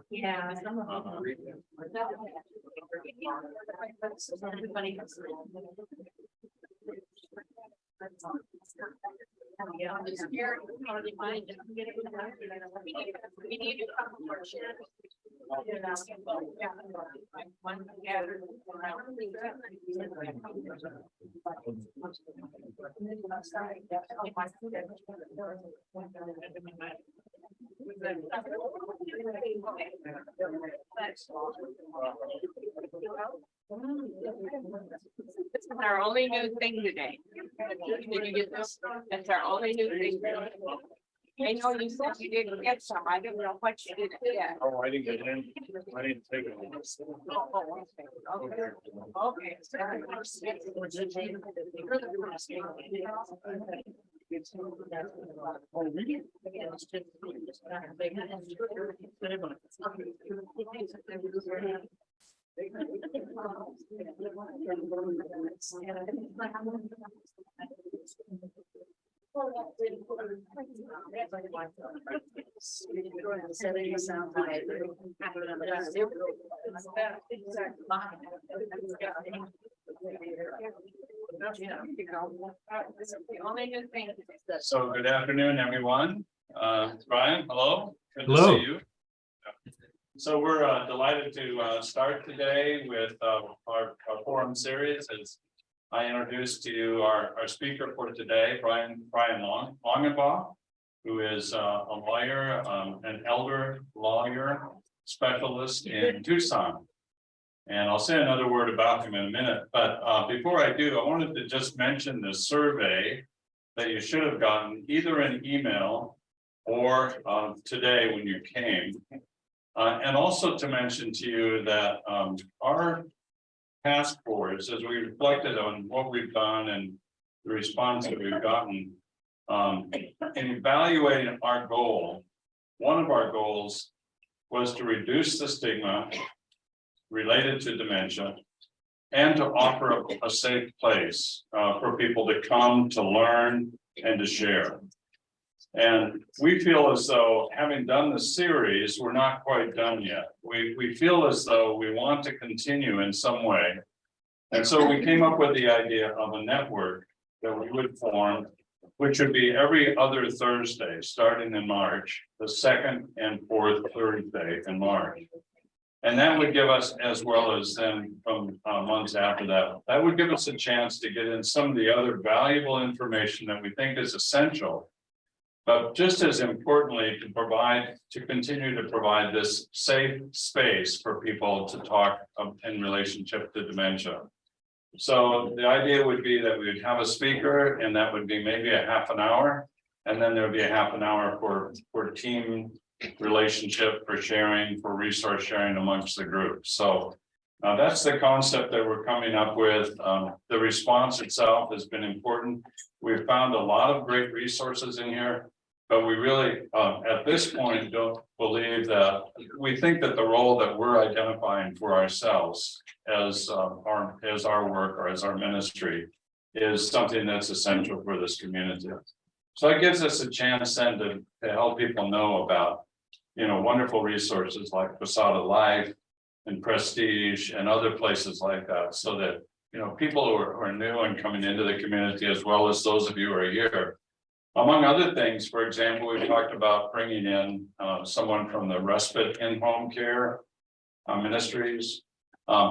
Yeah, some of them. Yeah, I'm just scared. We need to come more share. This is our only new thing today. Did you get this? That's our only new thing. I know you said you didn't get some. I don't know what you didn't get. Oh, I didn't get in. I didn't take it. So good afternoon, everyone. Brian, hello. Good to see you. So we're delighted to start today with our forum series. As I introduced to you our speaker for today, Brian Longenbaugh, who is a lawyer, an elder lawyer specialist in Tucson. And I'll say another word about him in a minute. But before I do, I wanted to just mention the survey that you should have gotten either an email or today when you came. And also to mention to you that our task force, as we reflected on what we've done and the response that we've gotten, in evaluating our goal, one of our goals was to reduce the stigma related to dementia and to offer a safe place for people to come to learn and to share. And we feel as though, having done the series, we're not quite done yet. We feel as though we want to continue in some way. And so we came up with the idea of a network that we would form, which would be every other Thursday, starting in March, the second and fourth Thursday in March. And that would give us, as well as then from months after that, that would give us a chance to get in some of the other valuable information that we think is essential. But just as importantly, to continue to provide this safe space for people to talk in relationship to dementia. So the idea would be that we would have a speaker, and that would be maybe a half an hour. And then there would be a half an hour for team relationship, for sharing, for resource sharing amongst the group. So that's the concept that we're coming up with. The response itself has been important. We've found a lot of great resources in here. But we really, at this point, don't believe that. We think that the role that we're identifying for ourselves as our work or as our ministry is something that's essential for this community. So it gives us a chance then to help people know about, wonderful resources like Posada Life and Prestige and other places like that, so that people who are new and coming into the community, as well as those of you who are here. Among other things, for example, we talked about bringing in someone from the respite in-home care ministries,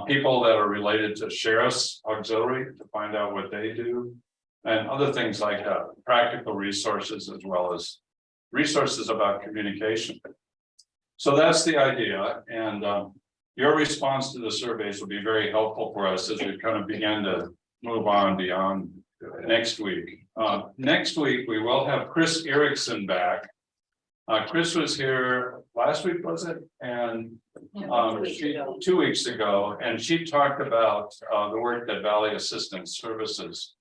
people that are related to Sheriff's Auxiliary to find out what they do, and other things like that, practical resources as well as resources about communication. So that's the idea, and your response to the surveys will be very helpful for us as we kind of begin to move on beyond next week. Next week, we will have Chris Erickson back. Chris was here last week, was it? And 2 weeks ago, and she talked about the work that Valley Assistance Services.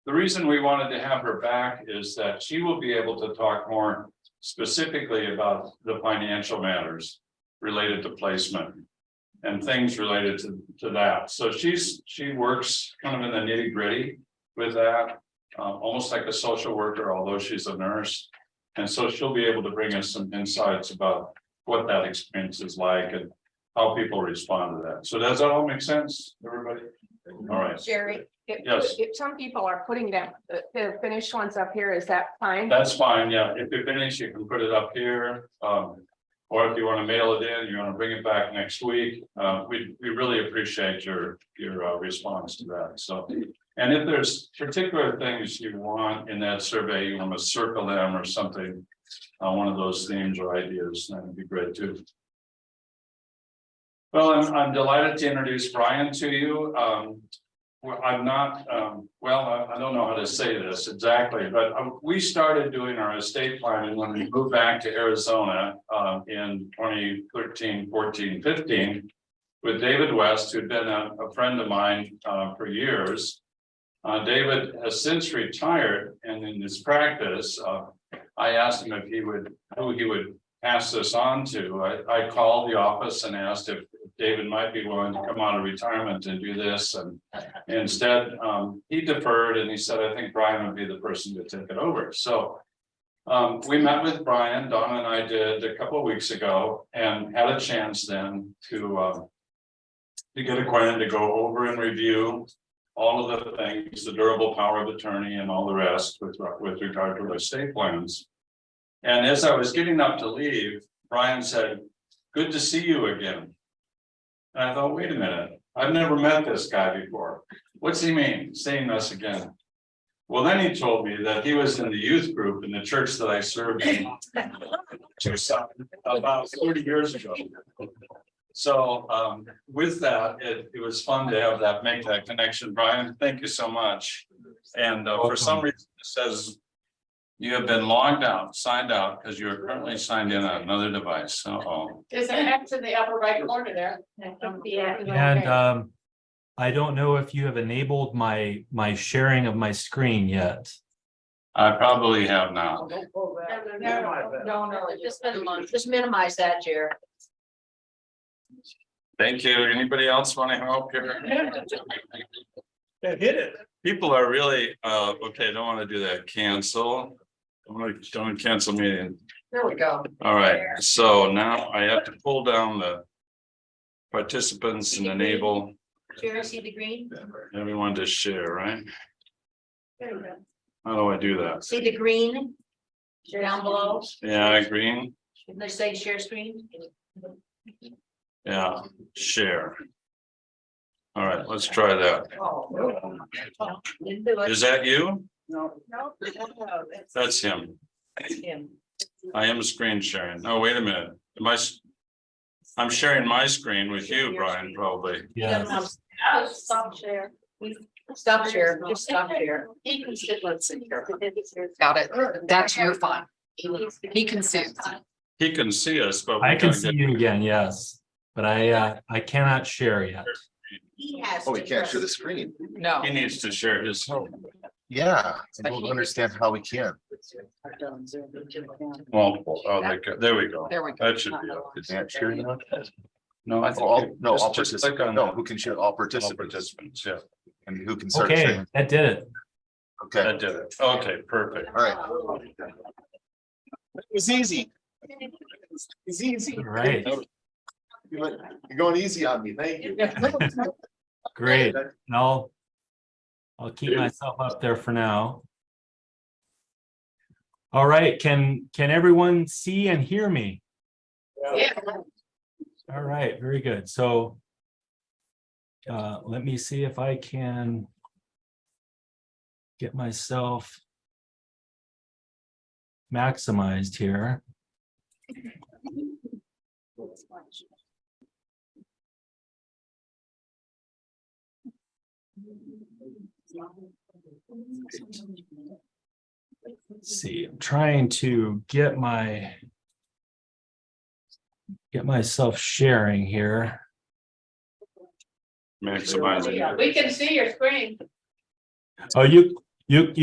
The reason we wanted to have her back is that she will be able to talk more specifically about the financial matters related to placement. and things related to that. So she works kind of in the nitty gritty with that, almost like a social worker, although she's a nurse. And so she'll be able to bring us some insights about what that experience is like and how people respond to that. So does that all make sense, everybody? All right. Jerry, Yes. if some people are putting them, the finished ones up here, is that fine? That's fine, yeah. If you finish, you can put it up here. Or if you want to mail it in, you want to bring it back next week. We really appreciate your response to that. So, and if there's particular things you want in that survey, you want to circle them or something, one of those themes or ideas, that would be great too. Well, I'm delighted to introduce Brian to you. Well, I'm not, I don't know how to say this exactly, but we started doing our estate planning when we moved back to Arizona in 2013, 14, 15 with David West, who'd been a friend of mine for years. David has since retired, and in his practice, I asked him if who he would pass this on to. I called the office and asked if David might be willing to come out of retirement and do this, and instead he deferred and he said, I think Brian would be the person to take it over. So we met with Brian, Donna and I did a couple of weeks ago, and had a chance then to get acquainted, to go over and review all of the things, the durable power of attorney and all the rest with regard to the estate plans. And as I was getting up to leave, Brian said, good to see you again. And I thought, wait a minute, I've never met this guy before. What's he mean, seeing us again? Well, then he told me that he was in the youth group in the church that I served in about 30 years ago. So with that, it was fun to have make that connection. Brian, thank you so much. And for some reason, it says you have been signed out because you are currently signed in on another device. There's an X in the upper right corner there. And I don't know if you have enabled my sharing of my screen yet. I probably have now. No, just minimize that, Jerry. Thank you. Anybody else want to help here? Hit it. People are really, okay, don't want to do that. Cancel. Don't cancel meeting. There we go. All right, so now I have to pull down the participants and enable Jerry, see the green? everyone to share, right? There we go. How do I do that? See the green? Down below, Yeah, green. they say share screen. Yeah, share. All right, let's try that. Didn't do it. Is that you? No. That's him. Him. I am screen sharing. Oh, wait a minute. I'm sharing my screen with you, Brian, probably. Yeah. Stop share. Stop share, just stop share. He can sit, let's see here. Got it. That's your fun. He can sit. He can see us, but I can see you again, yes, but I cannot share yet. He has. Oh, we can't share the screen. No. He needs to share his. Yeah, I don't understand how we can. Multiple. Oh, there we go. There we go. That should be it. Is that sharing enough? No, I All, think. no, all just click participants, on no, that. who can share all All participants participants, yeah, and who can start Okay, sharing. that did it. Okay, that did it. Okay, perfect. all right. It was easy. It's easy. All right, You're going easy on me, thank you. great. And I'll keep myself up there for now. All right, can everyone see and hear me? Yeah. All right, very good. So let me see if I can get myself maximized here. Let's see, I'm trying to get myself sharing here. Maximizing. We can see your screen. Oh, you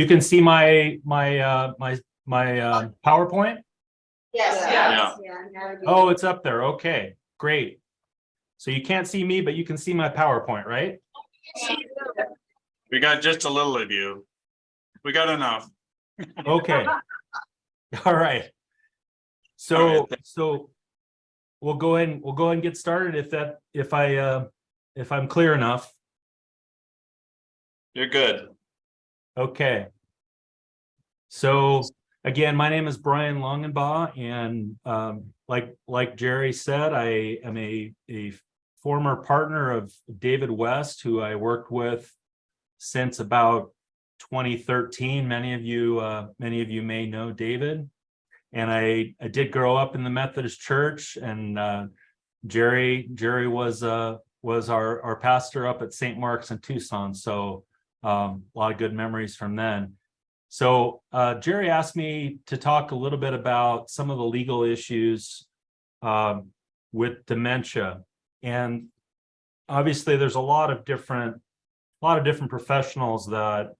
can see my PowerPoint? Yes. Yeah. Oh, it's up there. Okay, great. So you can't see me, but you can see my PowerPoint, right? We got just a little of you. We got enough. Okay. All right. So we'll go ahead and get started if I'm clear enough. You're good. Okay. So again, my name is Brian Longenbaugh, and like Jerry said, I am a former partner of David West, who I worked with since about 2013. Many of you may know David, and I did grow up in the Methodist Church, and Jerry was our pastor up at St. Mark's in Tucson. So a lot of good memories from then. So Jerry asked me to talk a little bit about some of the legal issues with dementia, and obviously there's a lot of different professionals that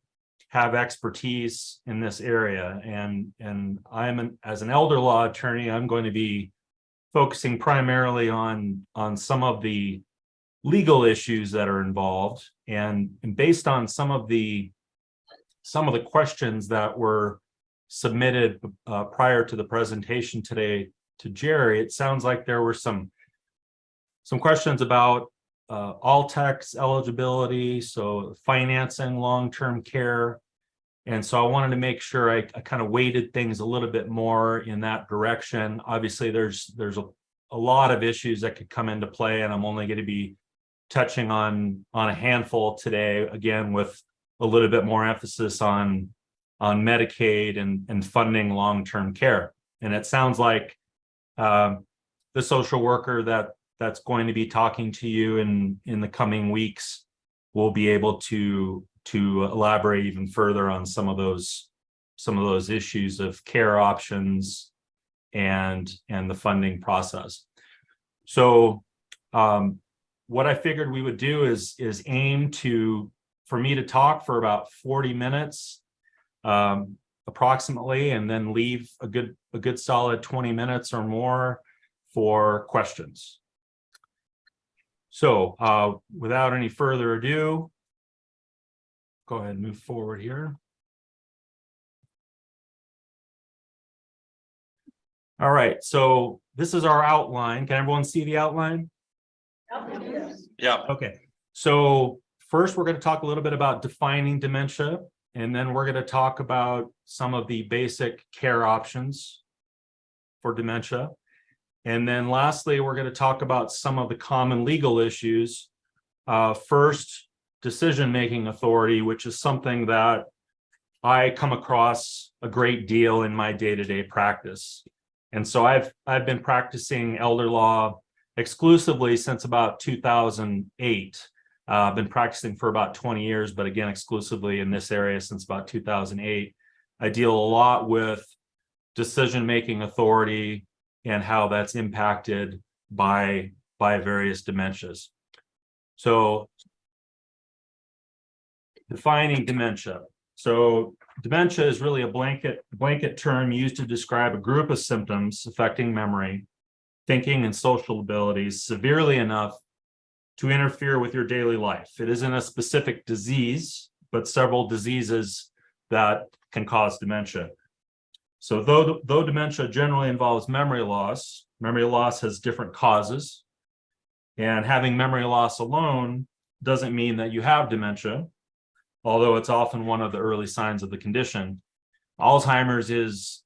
have expertise in this area, and as an elder law attorney, I'm going to be focusing primarily on some of the legal issues that are involved, and based on some of the questions that were submitted prior to the presentation today to Jerry, it sounds like there were some questions about all-tax eligibility, so financing long-term care. And so I wanted to make sure I kind of weighted things a little bit more in that direction. Obviously, there's a lot of issues that could come into play, and I'm only going to be touching on a handful today, again, with a little bit more emphasis on Medicaid and funding long-term care. And it sounds like the social worker that's going to be talking to you in the coming weeks will be able to elaborate even further on some of those issues of care options and the funding process. So what I figured we would do is aim for me to talk for about 40 minutes approximately, and then leave a good solid 20 minutes or more for questions. So without any further ado, go ahead and move forward here. All right, so this is our outline. Can everyone see the outline? Yeah. Okay, so first we're going to talk a little bit about defining dementia, and then we're going to talk about some of the basic care options for dementia. And then lastly, we're going to talk about some of the common legal issues. First, decision-making authority, which is something that I come across a great deal in my day-to-day practice. And so I've been practicing elder law exclusively since about 2008. I've been practicing for about 20 years, but again, exclusively in this area since about 2008. I deal a lot with decision-making authority and how that's impacted by various dementias. So defining dementia. So dementia is really a blanket term used to describe a group of symptoms affecting memory, thinking, and social abilities severely enough to interfere with your daily life. It isn't a specific disease, but several diseases that can cause dementia. So though dementia generally involves memory loss has different causes. And having memory loss alone doesn't mean that you have dementia, although it's often one of the early signs of the condition. Alzheimer's is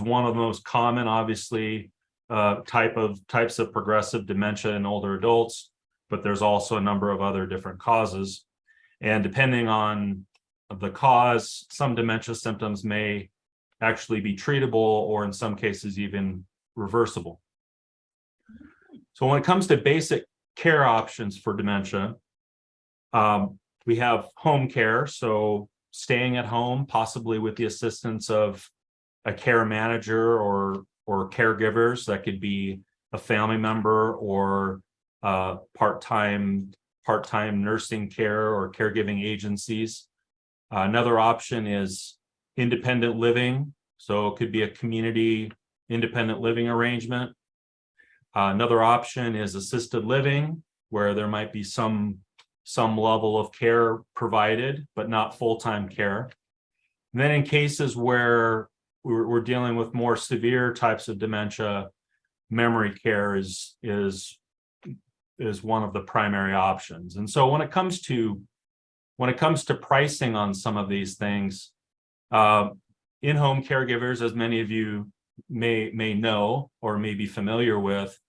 one of the most common, obviously, types of progressive dementia in older adults, but there's also a number of other different causes. And depending on the cause, some dementia symptoms may actually be treatable, or in some cases even reversible. So when it comes to basic care options for dementia, we have home care, so staying at home, possibly with the assistance of a care manager or caregivers. That could be a family member or part-time nursing care or caregiving agencies. Another option is independent living, so it could be a community independent living arrangement. Another option is assisted living, where there might be some level of care provided, but not full-time care. And then in cases where we're dealing with more severe types of dementia, memory care is one of the primary options. And so when it comes to pricing on some of these things, in-home caregivers, as many of you may know or may be familiar with,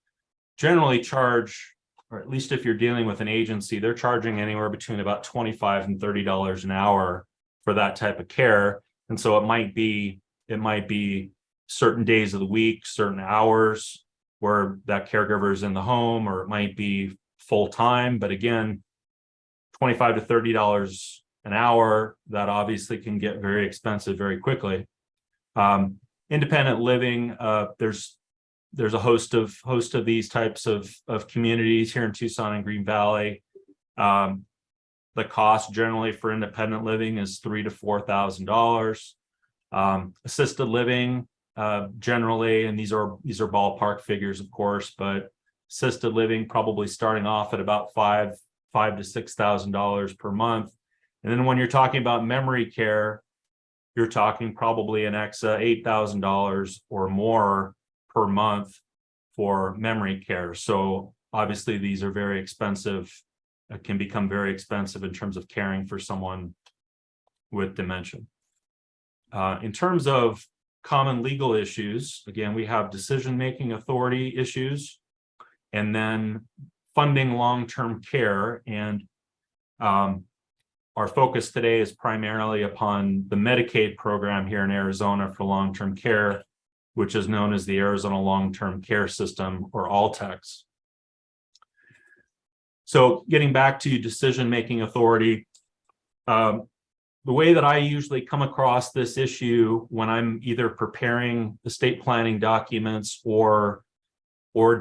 generally charge, or at least if you're dealing with an agency, they're charging anywhere between about $25 and $30 an hour for that type of care. And so it might be certain days of the week, certain hours where that caregiver is in the home, or it might be full time. But again, $25 to $30 an hour, that obviously can get very expensive very quickly. Independent living, there's a host of these types of communities here in Tucson and Green Valley. The cost generally for independent living is $3,000 to $4,000. Assisted living, generally, and these are ballpark figures, of course, but assisted living probably starting off at about $5,000 to $6,000 per month. And then when you're talking about memory care, you're talking probably an extra $8,000 or more per month for memory care. So obviously these are very expensive, can become very expensive in terms of caring for someone with dementia. In terms of common legal issues, again, we have decision-making authority issues, and then funding long-term care. And our focus today is primarily upon the Medicaid program here in Arizona for long-term care, which is known as the Arizona Long-Term Care System, or ALTEX. So getting back to decision-making authority, the way that I usually come across this issue when I'm either preparing estate planning documents or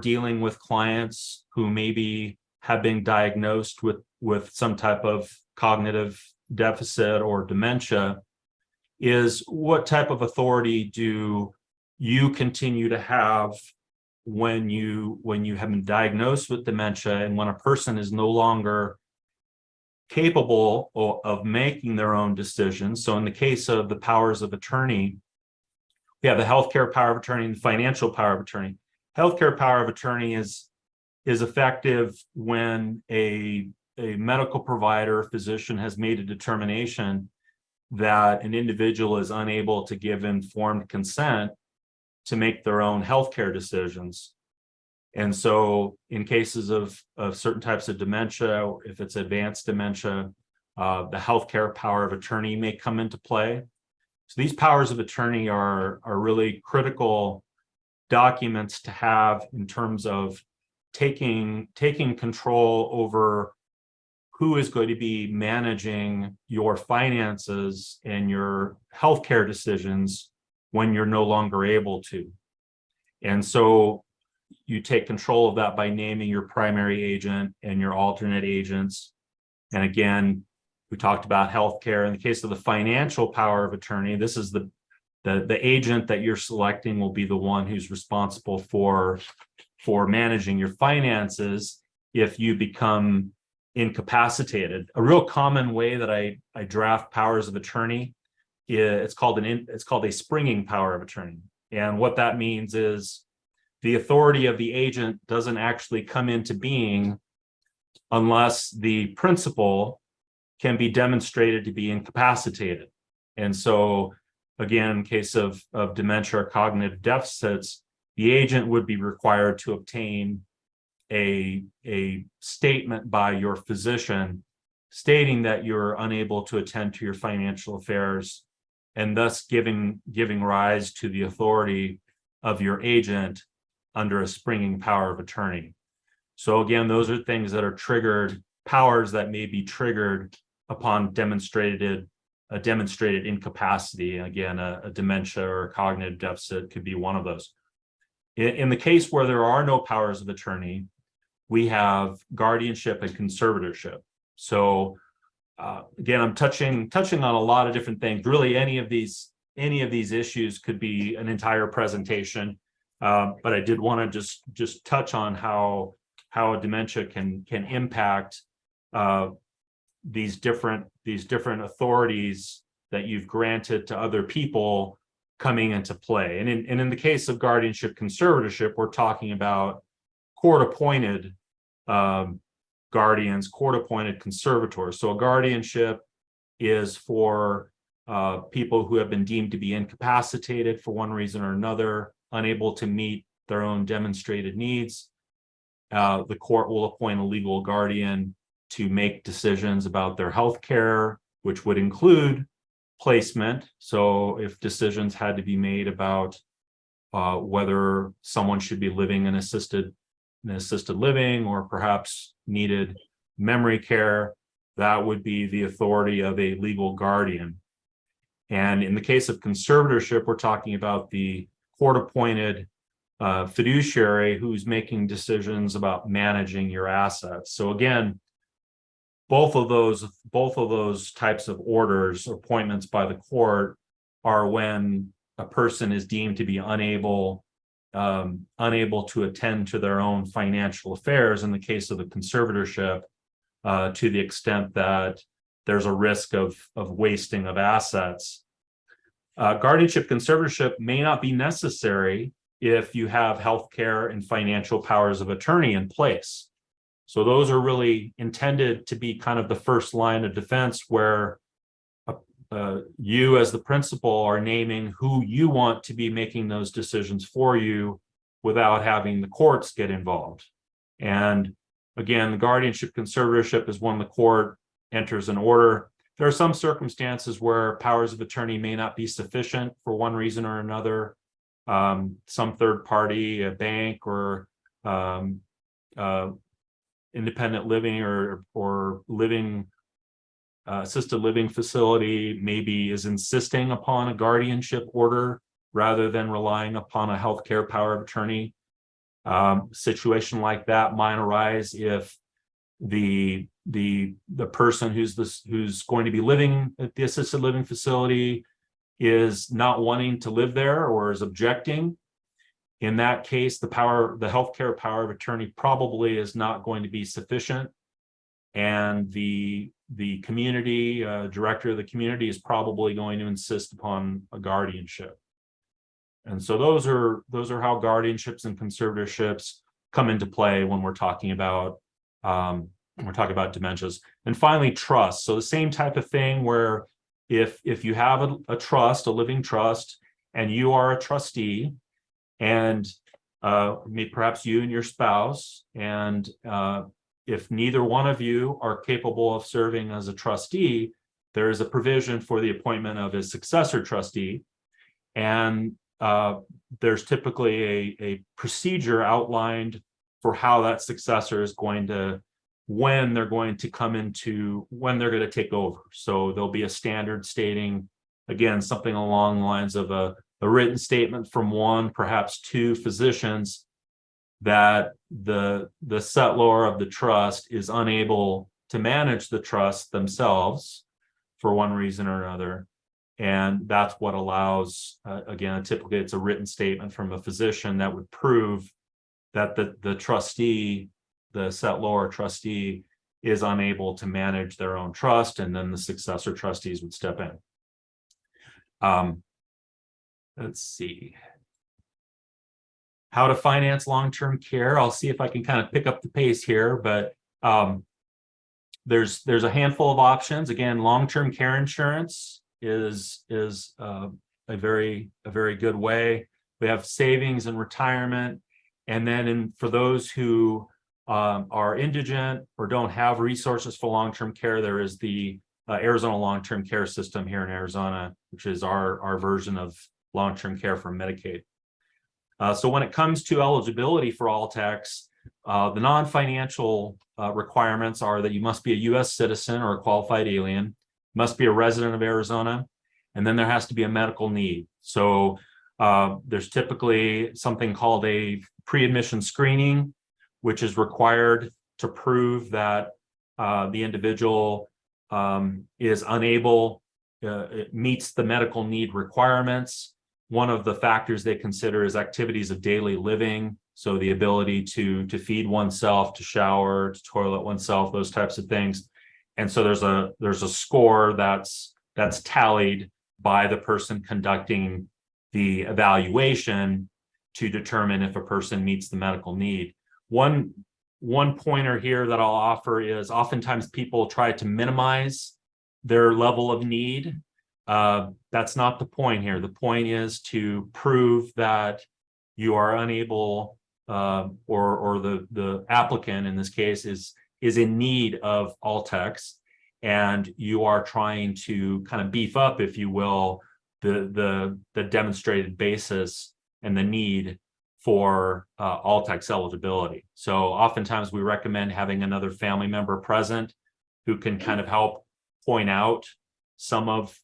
dealing with clients who maybe have been diagnosed with some type of cognitive deficit or dementia, is what type of authority do you continue to have when you have been diagnosed with dementia, and when a person is no longer capable of making their own decisions. So in the case of the powers of attorney, we have the healthcare power of attorney and the financial power of attorney. Healthcare power of attorney is effective when a medical provider, physician, has made a determination that an individual is unable to give informed consent to make their own healthcare decisions. And so in cases of certain types of dementia, if it's advanced dementia, the healthcare power of attorney may come into play. So these powers of attorney are really critical documents to have in terms of taking control over who is going to be managing your finances and your healthcare decisions when you're no longer able to. And so you take control of that by naming your primary agent and your alternate agents. And again, we talked about healthcare. In the case of the financial power of attorney, this is the agent that you're selecting will be the one who's responsible for managing your finances if you become incapacitated. A real common way that I draft powers of attorney, it's called a springing power of attorney. And what that means is the authority of the agent doesn't actually come into being unless the principal can be demonstrated to be incapacitated. And so again, in case of dementia or cognitive deficits, the agent would be required to obtain a statement by your physician stating that you're unable to attend to your financial affairs, and thus giving rise to the authority of your agent under a springing power of attorney. So again, those are things that are triggered, powers that may be triggered upon demonstrated incapacity. Again, a dementia or a cognitive deficit could be one of those. In the case where there are no powers of attorney, we have guardianship and conservatorship. So again, I'm touching on a lot of different things. Really, any of these issues could be an entire presentation. But I did want to just touch on how a dementia can impact these different authorities that you've granted to other people coming into play. And in the case of guardianship conservatorship, we're talking about court-appointed guardians, court-appointed conservators. So a guardianship is for people who have been deemed to be incapacitated for one reason or another, unable to meet their own demonstrated needs. The court will appoint a legal guardian to make decisions about their health care, which would include placement. So if decisions had to be made about whether someone should be living in assisted living or perhaps needed memory care, that would be the authority of a legal guardian. And in the case of conservatorship, we're talking about the court-appointed fiduciary who's making decisions about managing your assets. So again, both of those types of orders, appointments by the court, are when a person is deemed to be unable to attend to their own financial affairs. In the case of the conservatorship, to the extent that there's a risk of wasting of assets. Guardianship conservatorship may not be necessary if you have healthcare and financial powers of attorney in place. So those are really intended to be kind of the first line of defense, where you as the principal are naming who you want to be making those decisions for you without having the courts get involved. And again, the guardianship conservatorship is when the court enters an order. There are some circumstances where powers of attorney may not be sufficient for one reason or another. Some third party, a bank, or independent living or living assisted living facility maybe is insisting upon a guardianship order rather than relying upon a healthcare power of attorney. Situation like that might arise if the person who's going to be living at the assisted living facility is not wanting to live there or is objecting. In that case, the healthcare power of attorney probably is not going to be sufficient, and the community director of the community is probably going to insist upon a guardianship. And so those are how guardianships and conservatorships come into play when we're talking about dementias. And finally, trust. So the same type of thing, where if you have a trust, a living trust, and you are a trustee, and perhaps you and your spouse, and if neither one of you are capable of serving as a trustee, there is a provision for the appointment of a successor trustee. And there's typically a procedure outlined for how that successor is going to, when they're going to take over. So there'll be a standard stating, again, something along the lines of a written statement from one, perhaps two physicians, that the settlor of the trust is unable to manage the trust themselves for one reason or another. And that's what allows, again, typically it's a written statement from a physician that would prove that the trustee, the settlor or trustee, is unable to manage their own trust, and then the successor trustees would step in. Let's see. How to finance long-term care. I'll see if I can kind of pick up the pace here, but there's a handful of options. Again, long-term care insurance is a very good way. We have savings and retirement, and then for those who are indigent or don't have resources for long-term care, there is the Arizona long-term care system here in Arizona, which is our version of long-term care for Medicaid. So when it comes to eligibility for all-tax, the non-financial requirements are that you must be a U.S. citizen or a qualified alien, must be a resident of Arizona, and then there has to be a medical need. So there's typically something called a pre-admission screening, which is required to prove that the individual is unable, it meets the medical need requirements. one of the factors they consider is activities of daily living. So the ability to feed oneself, to shower, to toilet oneself, those types of things. And so there's a score that's tallied by the person conducting the evaluation to determine if a person meets the medical need. One pointer here that I'll offer is oftentimes people try to minimize their level of need. That's not the point here. The point is to prove that you are unable, or the applicant in this case is in need of Altex, and you are trying to kind of beef up, if you will, the demonstrated basis and the need for Altex eligibility. So oftentimes we recommend having another family member present who can kind of help point out some of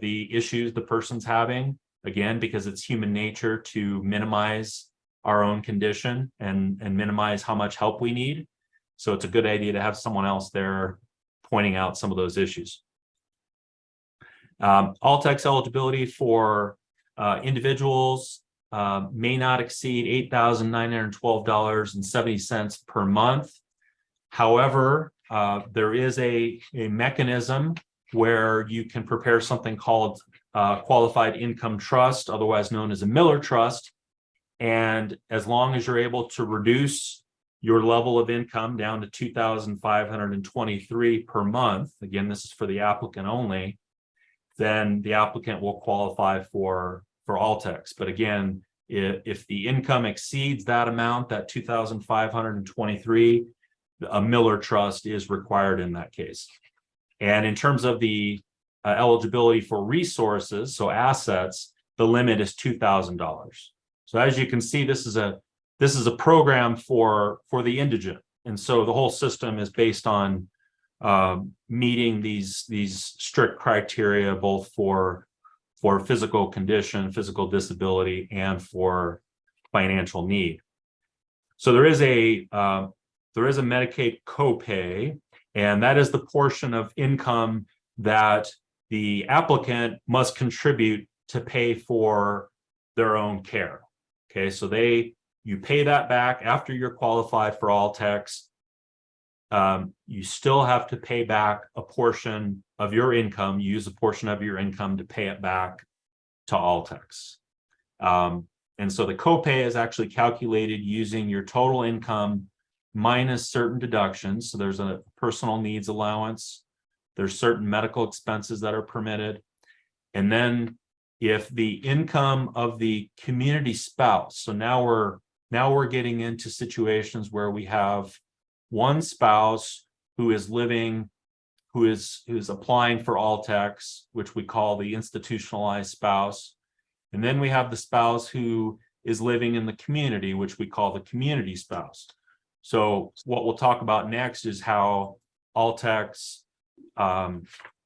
the issues the person's having, again, because it's human nature to minimize our own condition and minimize how much help we need. So it's a good idea to have someone else there pointing out some of those issues. Altex eligibility for individuals may not exceed $8,912.70 per month. However, there is a mechanism where you can prepare something called qualified income trust, otherwise known as a Miller trust. And as long as you're able to reduce your level of income down to $2,523 per month, again, this is for the applicant only, then the applicant will qualify for Altex. But again, if the income exceeds that amount, that $2,523, a Miller trust is required in that case. And in terms of the eligibility for resources, so assets, the limit is $2,000. So as you can see, this is a program for the indigent, and so the whole system is based on meeting these strict criteria, both for physical condition, physical disability, and for financial need. So there is a Medicaid copay, and that is the portion of income that the applicant must contribute to pay for their own care. Okay, so you pay that back after you're qualified for Altex. You still have to pay back a portion of your income. You use a portion of your income to pay it back to Altex. And so the copay is actually calculated using your total income minus certain deductions. So there's a personal needs allowance. There's certain medical expenses that are permitted. And then if the income of the community spouse, so now we're getting into situations where we have one spouse who is applying for Altex, which we call the institutionalized spouse. And then we have the spouse who is living in the community, which we call the community spouse. So what we'll talk about next is how Altex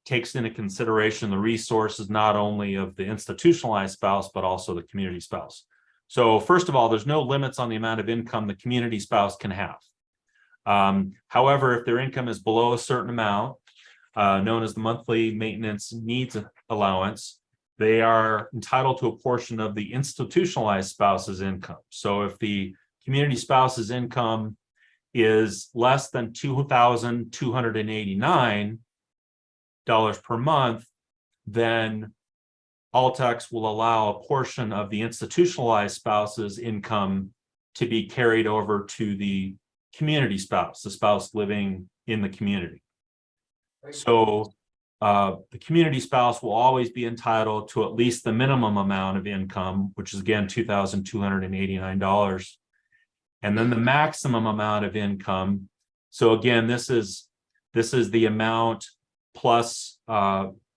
takes into consideration the resources not only of the institutionalized spouse, but also the community spouse. So first of all, there's no limits on the amount of income the community spouse can have. However, if their income is below a certain amount, known as the monthly maintenance needs allowance, they are entitled to a portion of the institutionalized spouse's income. So if the community spouse's income is less than $2,289 per month, then Altex will allow a portion of the institutionalized spouse's income to be carried over to the community spouse, the spouse living in the community. So the community spouse will always be entitled to at least the minimum amount of income, which is again $2,289. And then the maximum amount of income. So again, this is the amount plus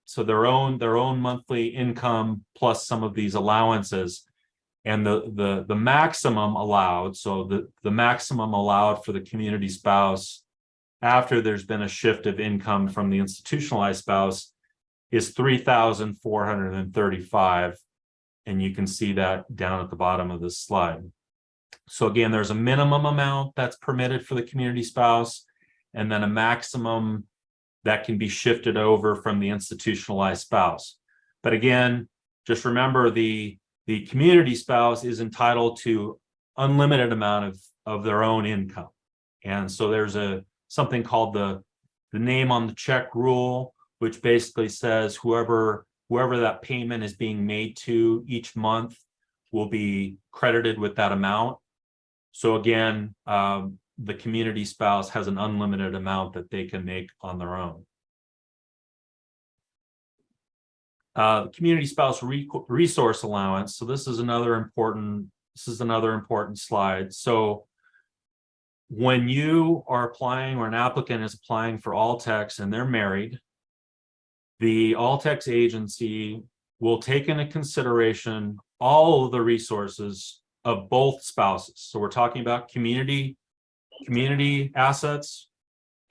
so their own monthly income plus some of these allowances. And the maximum allowed, so the maximum allowed for the community spouse after there's been a shift of income from the institutionalized spouse is $3,435. And you can see that down at the bottom of this slide. So again, there's a minimum amount that's permitted for the community spouse, and then a maximum that can be shifted over from the institutionalized spouse. But again, just remember the The community spouse is entitled to unlimited amount of their own income. And so there's something called the name on the check rule, which basically says whoever that payment is being made to each month will be credited with that amount. So again, the community spouse has an unlimited amount that they can make on their own. Community spouse resource allowance. So this is another important slide. So when you are applying, or an applicant is applying for All-Tex and they're married, the All-Tex agency will take into consideration all of the resources of both spouses. So we're talking about community assets,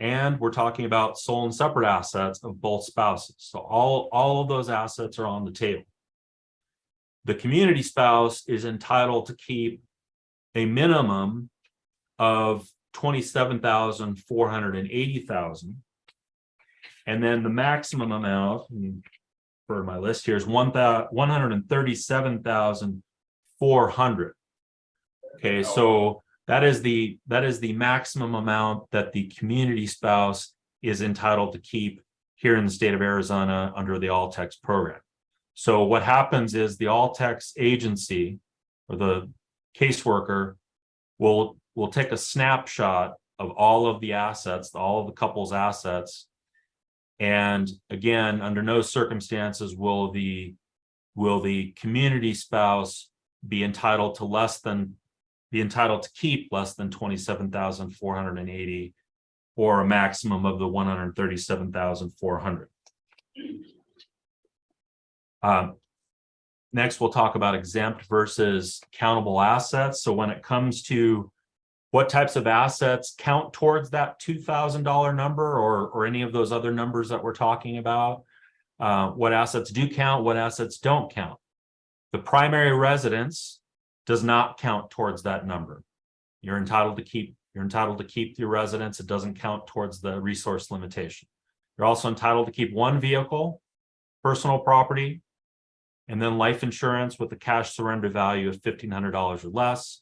and we're talking about sole and separate assets of both spouses. So all of those assets are on the table. The community spouse is entitled to keep a minimum of $27,480,000, and then the maximum amount for my list here is $137,400. Okay, so that is the maximum amount that the community spouse is entitled to keep here in the state of Arizona under the All-Tex program. So what happens is the All-Tex agency, or the caseworker, will take a snapshot of all of the assets, all of the couple's assets. And again, under no circumstances will the community spouse be entitled to keep less than $27,480, or a maximum of the $137,400. Next, we'll talk about exempt versus countable assets. So when it comes to what types of assets count towards that $2,000 number, or any of those other numbers that we're talking about, what assets do count, what assets don't count. The primary residence does not count towards that number. You're entitled to keep your residence. It doesn't count towards the resource limitation. You're also entitled to keep one vehicle, personal property, and then life insurance with a cash surrender value of $1,500 or less,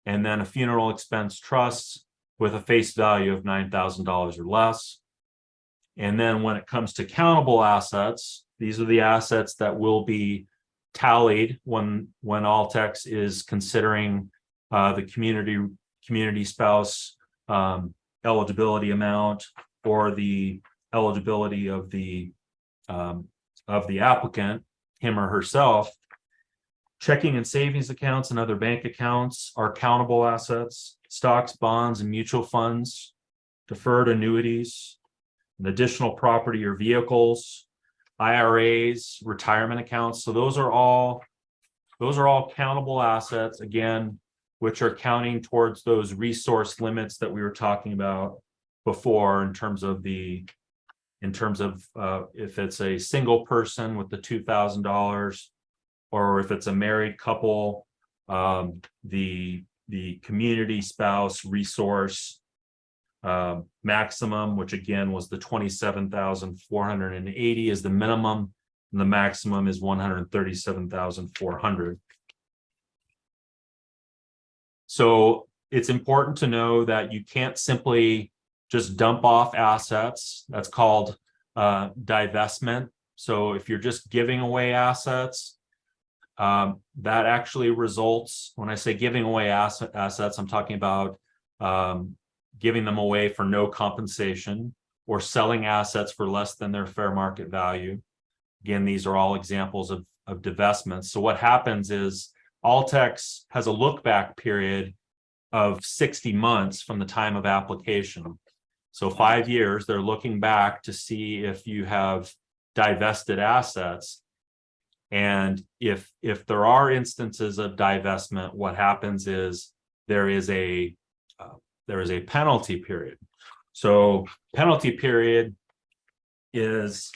and then a funeral expense trust with a face value of $9,000 or less. And then when it comes to countable assets, these are the assets that will be tallied when All-Tex is considering the community spouse eligibility amount, or the eligibility of the applicant, him or herself. Checking and savings accounts and other bank accounts are countable assets. Stocks, bonds, and mutual funds, deferred annuities, and additional property or vehicles, IRAs, retirement accounts. So those are all countable assets, again, which are counting towards those resource limits that we were talking about before, in terms of if it's a single person with the $2,000, or if it's a married couple, the community spouse resource maximum, which again was the $27,480 is the minimum, and the maximum is $137,400. So it's important to know that you can't simply just dump off assets. That's called divestment. So if you're just giving away assets, that actually results, when I say giving away assets, I'm talking about giving them away for no compensation, or selling assets for less than their fair market value. Again, these are all examples of divestments. So what happens is All-Tex has a look back period of 60 months from the time of application. So 5 years, they're looking back to see if you have divested assets. And if there are instances of divestment, what happens is there is a penalty period. So penalty period is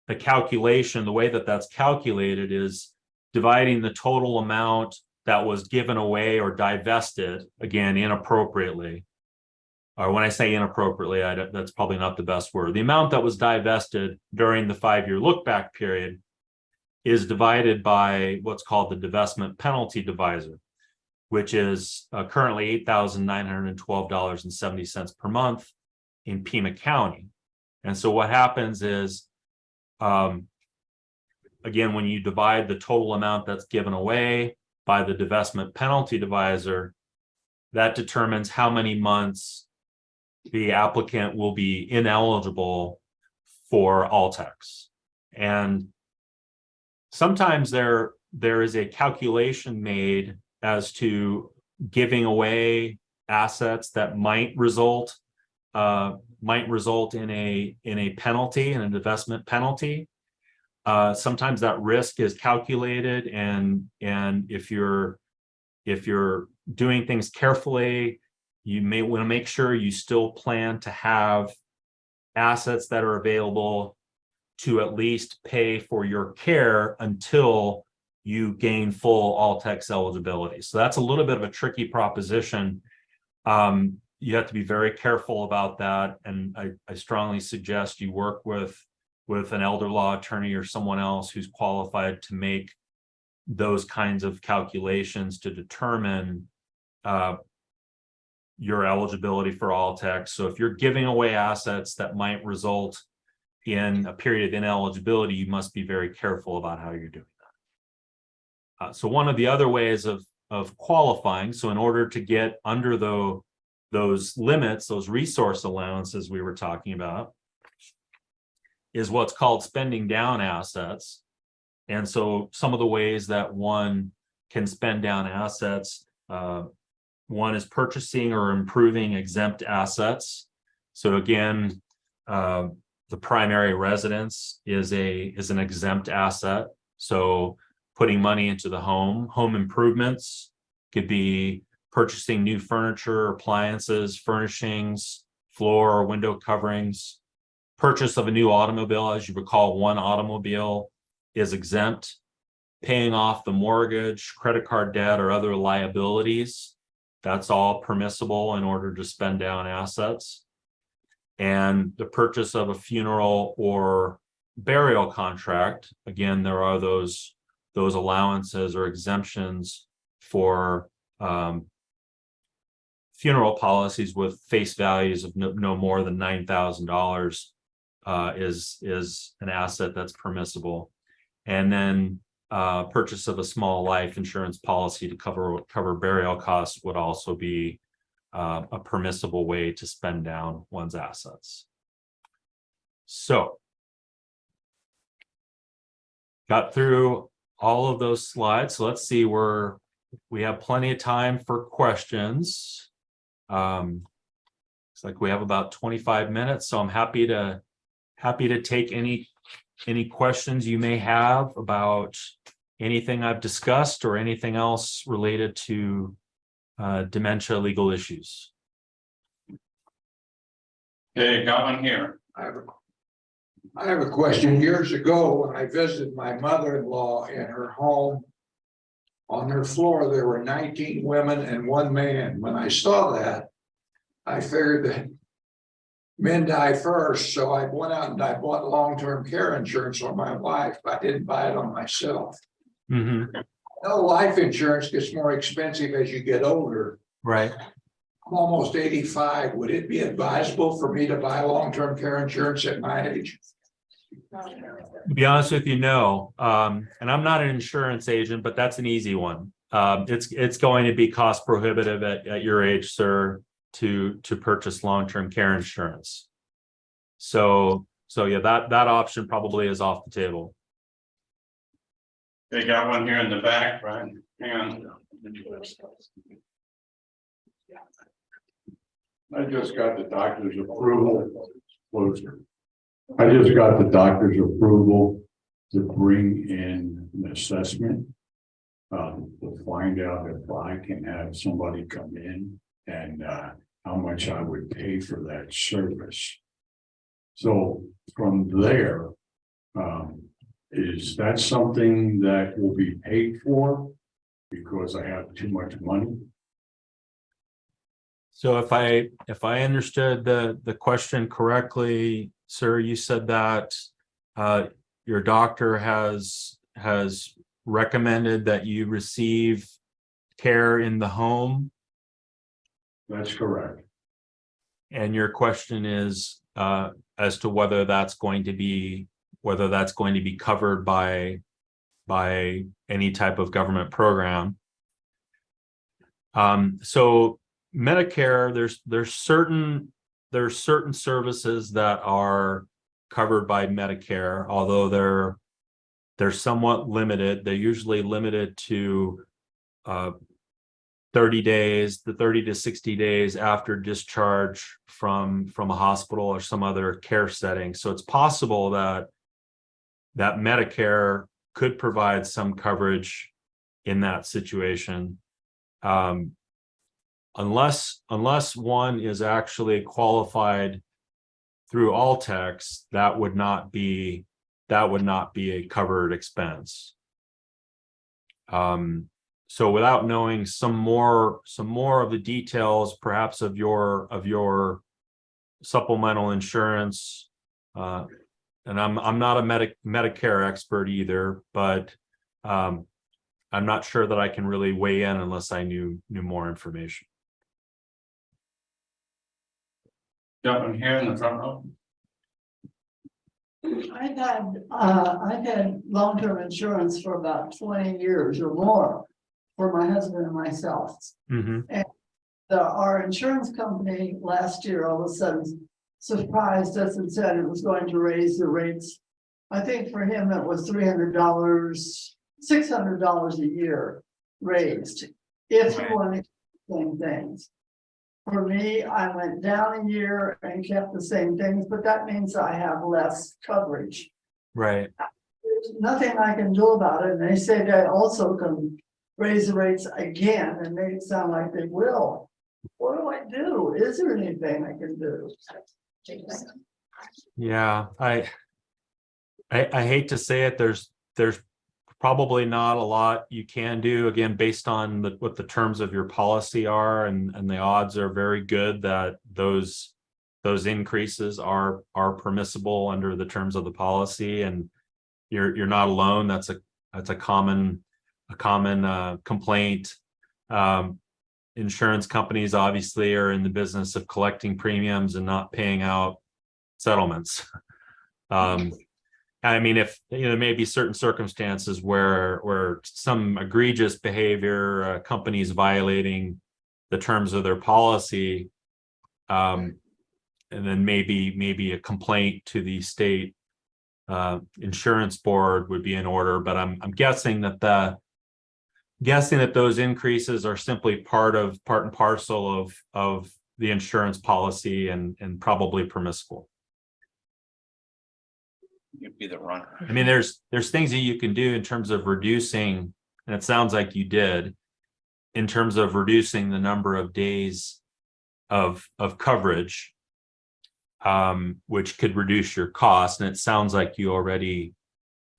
the calculation. The way that that's calculated is dividing the total amount that was given away or divested, again, inappropriately. Or when I say inappropriately, that's probably not the best word. The amount that was divested during the 5-year look back period, is divided by what's called the divestment penalty divisor, which is currently $8,912.70 per month in Pima County. And so what happens is, again, when you divide the total amount that's given away by the divestment penalty divisor, that determines how many months the applicant will be ineligible for Altex. And sometimes there is a calculation made as to giving away assets that might result in a penalty, in a divestment penalty. Sometimes that risk is calculated, and if you're doing things carefully, you may want to make sure you still plan to have assets that are available to at least pay for your care until you gain full Altex eligibility. So that's a little bit of a tricky proposition. You have to be very careful about that, and I strongly suggest you work with an elder law attorney or someone else who's qualified to make those kinds of calculations to determine your eligibility for Altex. So if you're giving away assets that might result in a period of ineligibility, you must be very careful about how you're doing that. So one of the other ways of qualifying, so in order to get under those limits, those resource allowances we were talking about, is what's called spending down assets. And so some of the ways that one can spend down assets, one is purchasing or improving exempt assets. So again, the primary residence is an exempt asset. So putting money into the home improvements could be purchasing new furniture, appliances, furnishings, floor or window coverings. Purchase of a new automobile, as you recall, one automobile is exempt. Paying off the mortgage, credit card debt, or other liabilities, that's all permissible in order to spend down assets. And the purchase of a funeral or burial contract, again, there are those allowances or exemptions for funeral policies with face values of no more than $9,000 is an asset that's permissible. And then purchase of a small life insurance policy to cover burial costs would also be a permissible way to spend down one's assets. So got through all of those slides. So let's see, we have plenty of time for questions. It's like we have about 25 minutes, so I'm happy to take any questions you may have about anything I've discussed or anything else related to dementia legal issues. Okay, got one here. I have a question. Years ago, when I visited my mother-in-law in her home, on her floor, there were 19 women and 1 man. When I saw that, I figured that men die first. So I went out and I bought long-term care insurance on my wife, but I didn't buy it on myself. Mm-hmm. No, life insurance gets more expensive as you get older. Right. I'm almost 85. Would it be advisable for me to buy long-term care insurance at my age? To be honest with you, no. And I'm not an insurance agent, but that's an easy one. It's going to be cost prohibitive at your age, sir, to purchase long-term care insurance. So yeah, that option probably is off the table. They got one here in the back, right? Hang on. I just got the doctor's approval. I just got the doctor's approval to bring in an assessment. To find out if I can have somebody come in and how much I would pay for that service. So from there, is that something that will be paid for because I have too much money? So if I understood the question correctly, sir, you said that your doctor has has recommended that you receive care in the home. That's correct. And your question is as to whether that's going to be covered by any type of government program. So Medicare, there's certain services that are covered by Medicare, although they're somewhat limited. They're usually limited to 30 days, the 30 to 60 days after discharge from a hospital or some other care setting. So it's possible that Medicare could provide some coverage in that situation. Unless one is actually qualified through Altex, that would not be a covered expense. So without knowing some more of the details, perhaps of your supplemental insurance, and I'm not a Medicare expert either, but I'm not sure that I can really weigh in unless I knew more information. Gentleman here in the front row. I've had long-term insurance for about 20 years or more for my husband and myself. Mm-hmm. Our insurance company last year all of a sudden surprised us and said it was going to raise the rates. I think for him it was $300, $600 a year raised if you want to keep the same things. For me, I went down a year and kept the same things, but that means I have less coverage. Right. There's nothing I can do about it. And they say they also can raise the rates again and make it sound like they will. What do I do? Is there anything I can do? Yeah, I hate to say it. There's probably not a lot you can do, again, based on what the terms of your policy are, and the odds are very good that those increases are permissible under the terms of the policy, and you're not alone. That's a common complaint. Insurance companies obviously are in the business of collecting premiums and not paying out settlements. I mean, if there may be certain circumstances where some egregious behavior, companies violating the terms of their policy, and then maybe a complaint to the state insurance board would be in order. But I'm guessing that those increases are simply part and parcel of the insurance policy and probably permissible. You'd be the runner. I mean, there's things that you can do in terms of reducing, and it sounds like you did, in terms of reducing the number of days of coverage, which could reduce your cost. And it sounds like you already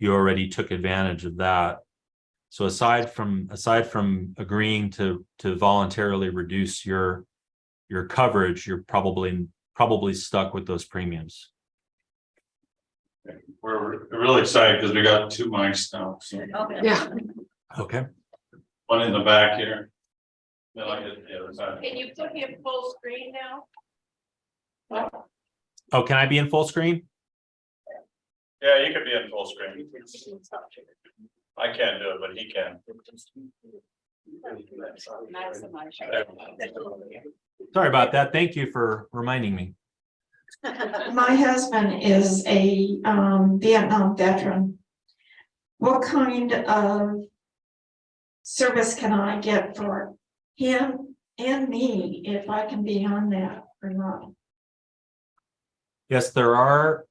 took advantage of that. So aside from agreeing to voluntarily reduce your coverage, you're probably stuck with those premiums. We're really excited because we got 2 mics now. So Yeah. Okay. one in the back here. Then I get the other side. Can you put me in full screen now? Oh, can I be in full screen? Yeah, you could be in full screen. I can't do it, but he can. Not so much. Sorry about that. Thank you for reminding me. My husband is a Vietnam veteran. What kind of service can I get for him and me if I can be on that or not? Yes, there are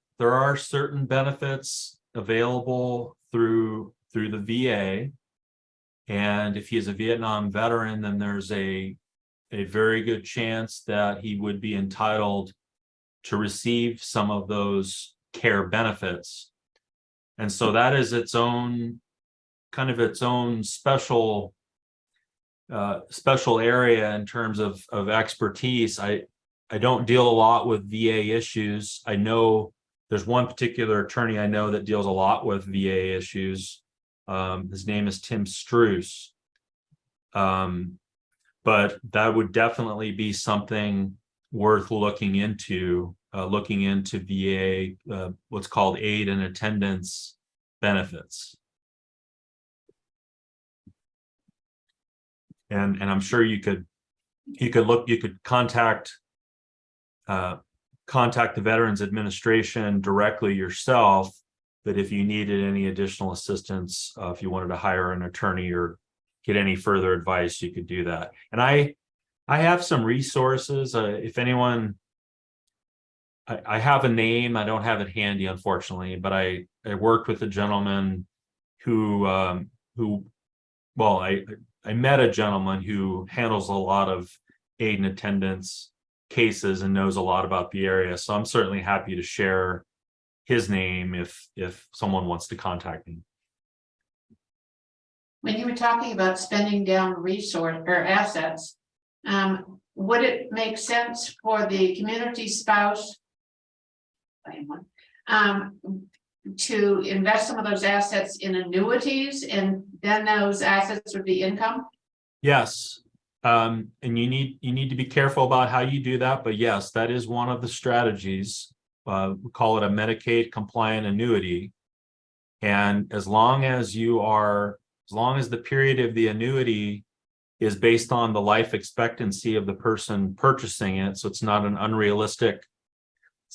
certain benefits available through the VA. And if he's a Vietnam veteran, then there's a very good chance that he would be entitled to receive some of those care benefits. And so that is its own special area in terms of expertise. I don't deal a lot with VA issues. I know there's one particular attorney I know that deals a lot with VA issues. His name is Tim Struce. But that would definitely be something worth looking into VA, what's called aid and attendance benefits. And I'm sure you could contact the Veterans Administration directly yourself, but if you needed any additional assistance, if you wanted to hire an attorney or get any further advice, you could do that. And I have some resources. If anyone, I have a name, I don't have it handy, unfortunately, but I worked with a gentleman who I met a gentleman who handles a lot of aid and attendance cases and knows a lot about the area. So I'm certainly happy to share his name if someone wants to contact me. When you were talking about spending down resource or assets, would it make sense for the community spouse to invest some of those assets in annuities, and then those assets would be income? Yes. And you need to be careful about how you do that, but yes, that is one of the strategies. We call it a Medicaid compliant annuity. And as long as the period of the annuity is based on the life expectancy of the person purchasing it, so it's not an unrealistic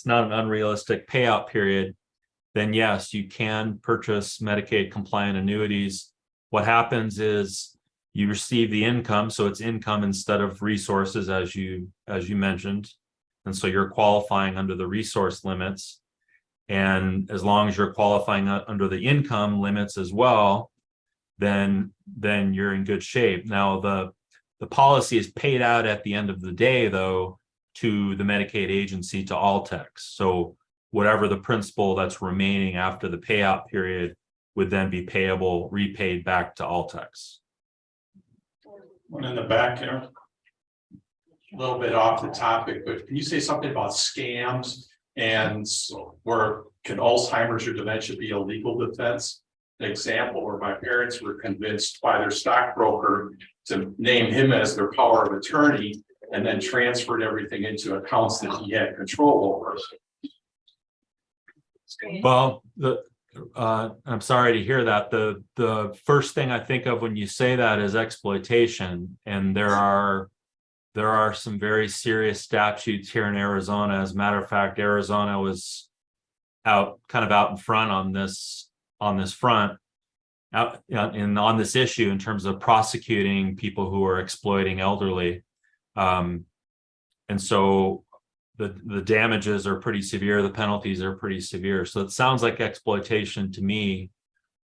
payout period, then yes, you can purchase Medicaid compliant annuities. What happens is you receive the income, so it's income instead of resources, as you mentioned, and so you're qualifying under the resource limits. And as long as you're qualifying under the income limits as well, then you're in good shape. Now the policy is paid out at the end of the day, though, to the Medicaid agency, to Altex. So whatever the principal that's remaining after the payout period would then be repaid back to Altex. One in the back here. A little bit off the topic, but can you say something about scams and where can Alzheimer's or dementia be a legal defense? An example where my parents were convinced by their stockbroker to name him as their power of attorney and then transferred everything into accounts that he had control over. Well, I'm sorry to hear that. The first thing I think of when you say that is exploitation, and there are some very serious statutes here in Arizona. As a matter of fact, Arizona was out in front on this front, on this issue in terms of prosecuting people who are exploiting elderly, and so the damages are pretty severe, the penalties are pretty severe. So it sounds like exploitation to me.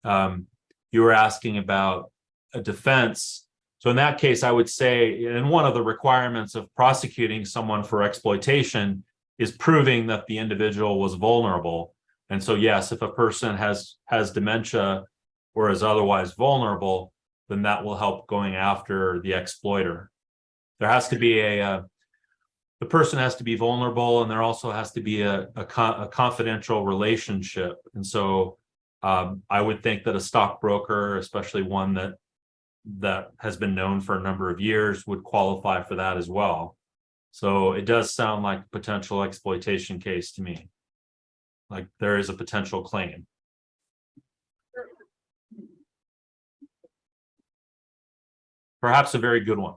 You were asking about a defense. So in that case, I would say, and one of the requirements of prosecuting someone for exploitation is proving that the individual was vulnerable. And so yes, if a person has dementia or is otherwise vulnerable, then that will help going after the exploiter. There has to be the person has to be vulnerable, and there also has to be a confidential relationship. And so I would think that a stockbroker, especially one that has been known for a number of years, would qualify for that as well. So it does sound like a potential exploitation case to me. Like there is a potential claim. Perhaps a very good one.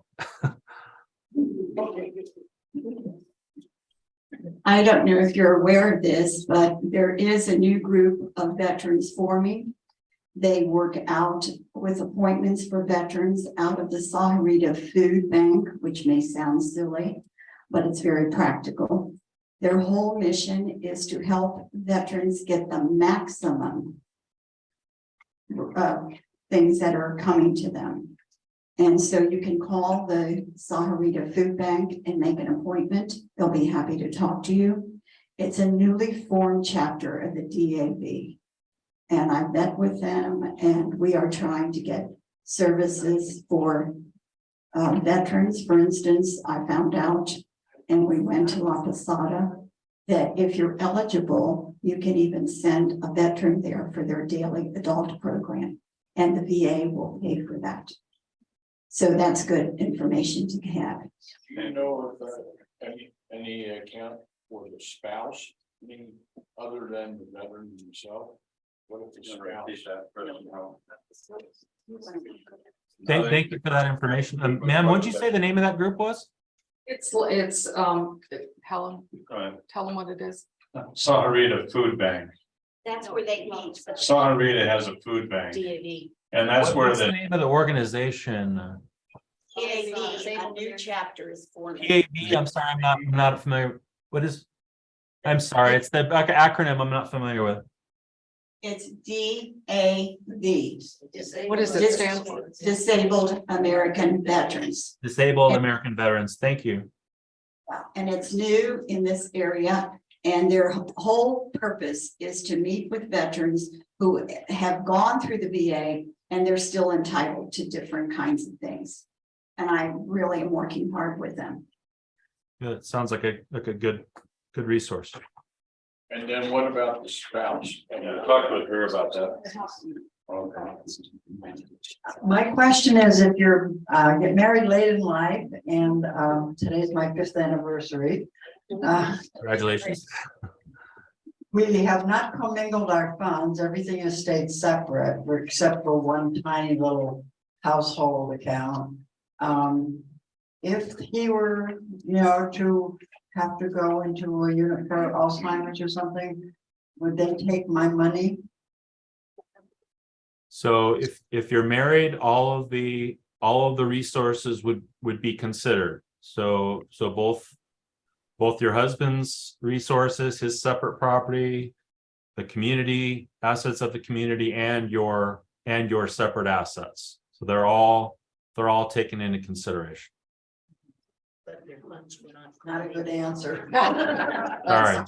I don't know if you're aware of this, but there is a new group of veterans forming. They work out with appointments for veterans out of the Sahuarita Food Bank, which may sound silly, but it's very practical. Their whole mission is to help veterans get the maximum things that are coming to them. And so you can call the Sahuarita Food Bank and make an appointment. They'll be happy to talk to you. It's a newly formed chapter of the DAV. And I've met with them, and we are trying to get services for veterans. For instance, I found out, and we went to La Posada, that if you're eligible, you can even send a veteran there for their daily adult program. and the VA will pay for that. So that's good information to have. You know, if any account for the spouse, any other than the veteran himself? What if the spouse? Thank you for that information. Ma'am, what'd you say the name of that group was? It's, Helen, tell them what it is. Saharita Food Bank. That's where they meet. Saharita has a food bank, DAD. and that's where What's the the, name of the organization? A new chapter is forming. PAB, I'm sorry, I'm not familiar. What is? I'm sorry, it's the acronym I'm not familiar with. It's DAV. What does it stand for? Disabled American Veterans. Disabled American Veterans. Thank you. And it's new in this area, and their whole purpose is to meet with veterans who have gone through the VA and they're still entitled to different kinds of things. And I really am working hard with them. Good. Sounds like a good resource. And then what about the spouse? yeah, talk with her about that. My question is, if you're, get married late in life, and, today's my 5th anniversary. Congratulations. We have not commingled our funds, everything has stayed separate, except for one tiny little household account. If he were, to have to go into a unit for Alzheimer's or something, would they take my money? So if you're married, all of the resources would be considered. So both your husband's resources, his separate property, the community assets of the community, and your separate assets. So they're all taken into consideration. Not a good answer. All right.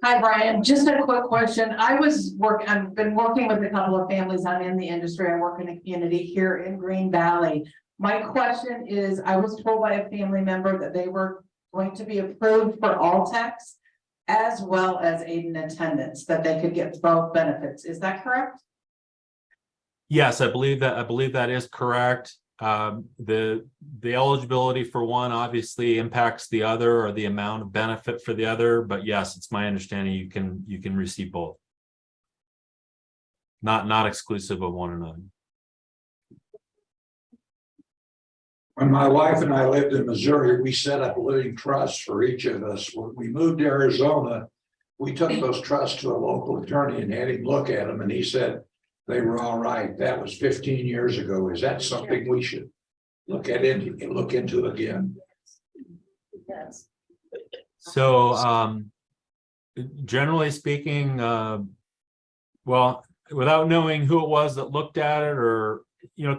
Hi, Brian. Just a quick question. I've been working with a couple of families. I'm in the industry. I work in a community here in Green Valley. My question is, I was told by a family member that they were going to be approved for all tax as well as aid and attendance, that they could get both benefits. Is that correct? Yes, I believe that is correct. The eligibility for one obviously impacts the other, or the amount of benefit for the other, but yes, it's my understanding you can receive both. Not exclusive of one another. When my wife and I lived in Missouri, we set up living trusts for each of us. When we moved to Arizona, we took those trusts to a local attorney and had him look at them, and he said they were all right. That was 15 years ago. Is that something we should look into again? So generally speaking, well, without knowing who it was that looked at it, or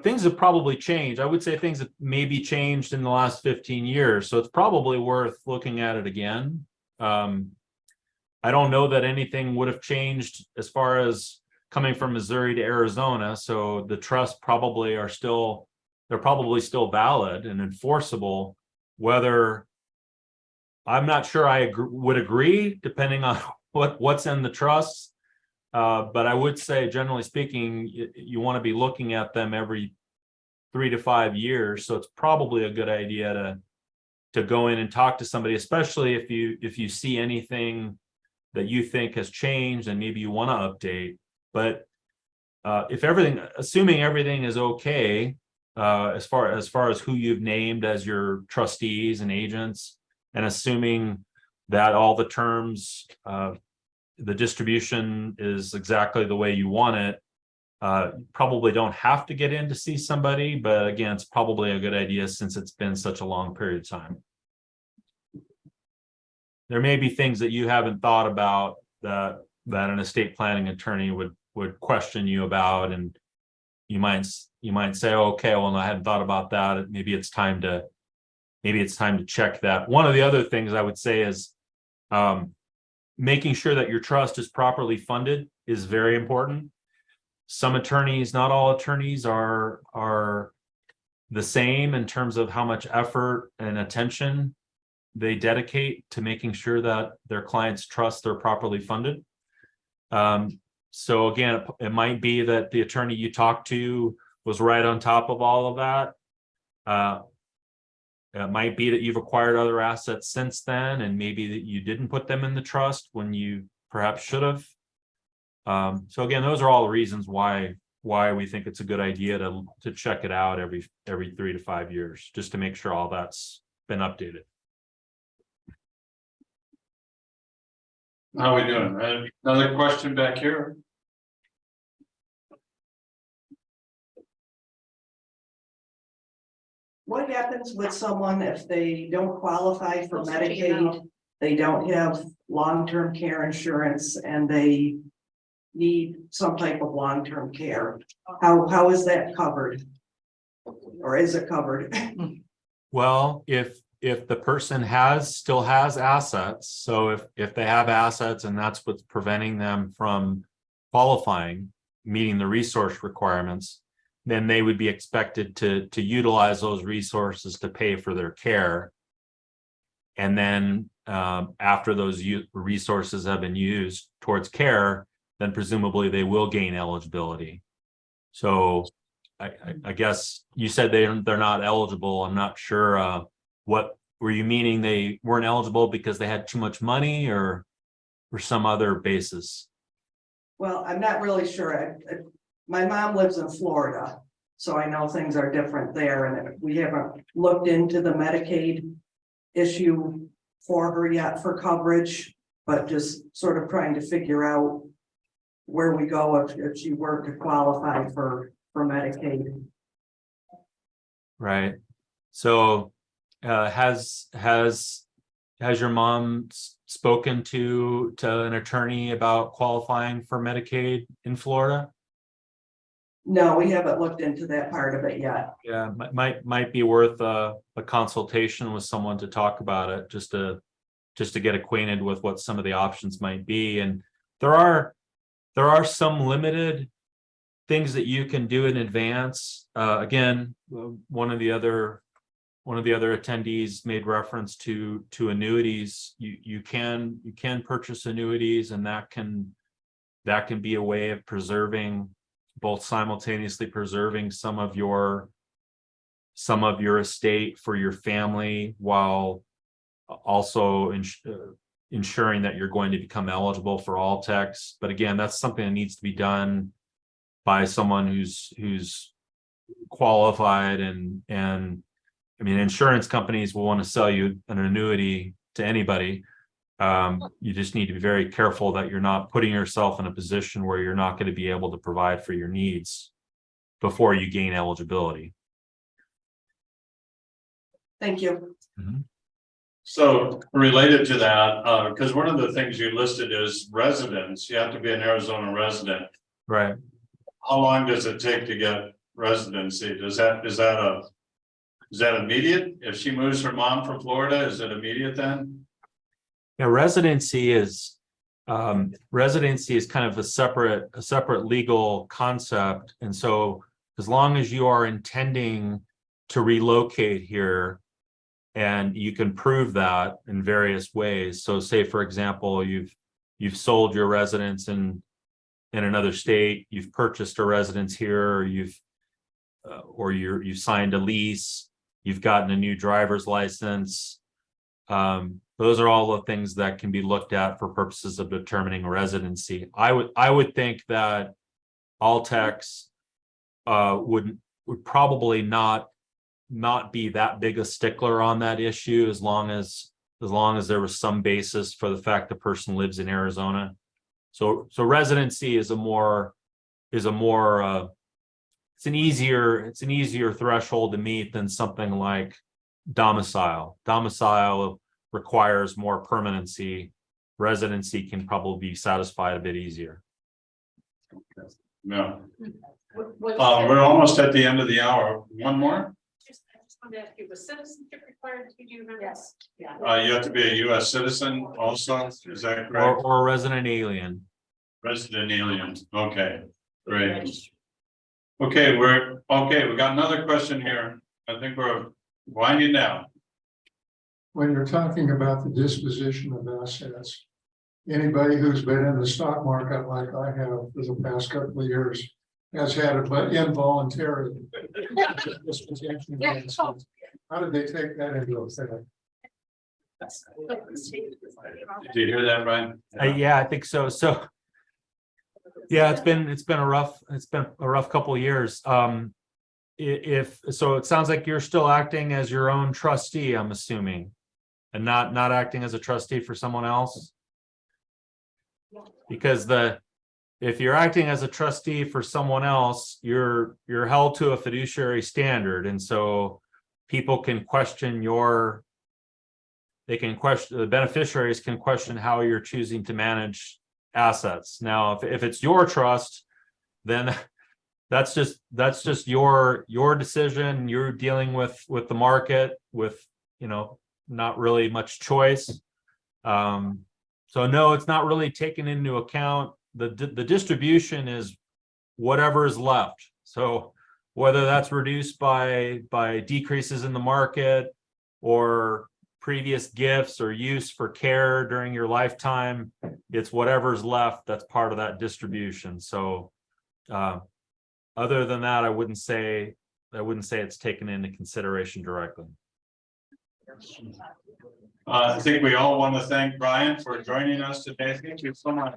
things have probably changed. I would say things have maybe changed in the last 15 years. So it's probably worth looking at it again. I don't know that anything would have changed as far as coming from Missouri to Arizona. So the trusts probably are still valid and enforceable. Whether, I'm not sure I would agree, depending on what's in the trusts. But I would say, generally speaking, you want to be looking at them every 3 to 5 years. So it's probably a good idea to go in and talk to somebody, especially if you see anything that you think has changed and maybe you want to update. But assuming everything is okay, as far as who you've named as your trustees and agents, and assuming that all the terms, the distribution is exactly the way you want it, probably don't have to get in to see somebody, but again, it's probably a good idea since it's been such a long period of time. There may be things that you haven't thought about that an estate planning attorney would question you about, and you might say, okay, well, I hadn't thought about that. Maybe it's time to check that. One of the other things I would say is making sure that your trust is properly funded is very important. Some attorneys, not all attorneys, are the same in terms of how much effort and attention they dedicate to making sure that their clients' trusts are properly funded. So again, it might be that the attorney you talked to was right on top of all of that. It might be that you've acquired other assets since then, and maybe that you didn't put them in the trust when you perhaps should have. So again, those are all the reasons why we think it's a good idea to check it out every 3 to 5 years, just to make sure all that's been updated. How are we doing? Another question back here? What happens with someone if they don't qualify for Medicaid? They don't have long-term care insurance and they need some type of long-term care. How is that covered? Or is it covered? Well, if the person still has assets, so if they have assets and that's what's preventing them from qualifying, meeting the resource requirements, then they would be expected to utilize those resources to pay for their care. And then after those resources have been used towards care, then presumably they will gain eligibility. So I guess you said they're not eligible. I'm not sure. What were you meaning? They weren't eligible because they had too much money, or for some other basis? Well, I'm not really sure. My mom lives in Florida, so I know things are different there, and we haven't looked into the Medicaid issue for her yet for coverage, but just sort of trying to figure out where we go if she were to qualify for Medicaid. Right. So has your mom spoken to an attorney about qualifying for Medicaid in Florida? No, we haven't looked into that part of it yet. Yeah, might be worth a consultation with someone to talk about it, just to get acquainted with what some of the options might be. And there are some limited things that you can do in advance. Again, one of the other attendees made reference to annuities. You can purchase annuities, and that can be a way of simultaneously preserving some of your estate for your family, while also ensuring that you're going to become eligible for all tax. But again, that's something that needs to be done by someone who's qualified, and I mean, insurance companies will want to sell you an annuity to anybody. You just need to be very careful that you're not putting yourself in a position where you're not going to be able to provide for your needs before you gain eligibility. Thank you. Mm-hmm. So related to that, because one of the things you listed is residence, you have to be an Arizona resident. Right. How long does it take to get residency? Is that immediate? If she moves her mom from Florida, is it immediate then? Yeah, residency is kind of a separate legal concept. And so as long as you are intending to relocate here, and you can prove that in various ways. So say, for example, you've sold your residence in another state, you've purchased a residence here, or you've signed a lease, you've gotten a new driver's license. Those are all the things that can be looked at for purposes of determining residency. I would think that Altex would probably not be that big a stickler on that issue, as long as there was some basis for the fact the person lives in Arizona. So residency is it's an easier threshold to meet than something like domicile. Domicile requires more permanency. Residency can probably be satisfied a bit easier. No. We're almost at the end of the hour. One more? I just wanted to ask you, was citizenship required to do that? Yes. Yeah. You have to be a US citizen also, is that correct? Or a resident alien. Resident alien, okay, great. Okay, we got another question here. I think we're winding down. When you're talking about the disposition of assets, anybody who's been in the stock market like I have for the past couple of years has had it, but involuntary disposition of assets. How did they take that into effect? Did you hear that, Brian? Yeah, I think so. So. Yeah, it's been a rough couple of years. If so, it sounds like you're still acting as your own trustee, I'm assuming, and not acting as a trustee for someone else. Because if you're acting as a trustee for someone else, you're held to a fiduciary standard, and so people can question the beneficiaries can question how you're choosing to manage assets. Now, if it's your trust, then that's just your decision. You're dealing with the market with, not really much choice. So no, it's not really taken into account. The distribution is whatever is left. So whether that's reduced by decreases in the market or previous gifts or use for care during your lifetime, it's whatever's left that's part of that distribution. So other than that, I wouldn't say it's taken into consideration directly. I think we all want to thank Brian for joining us today. Thank you so much.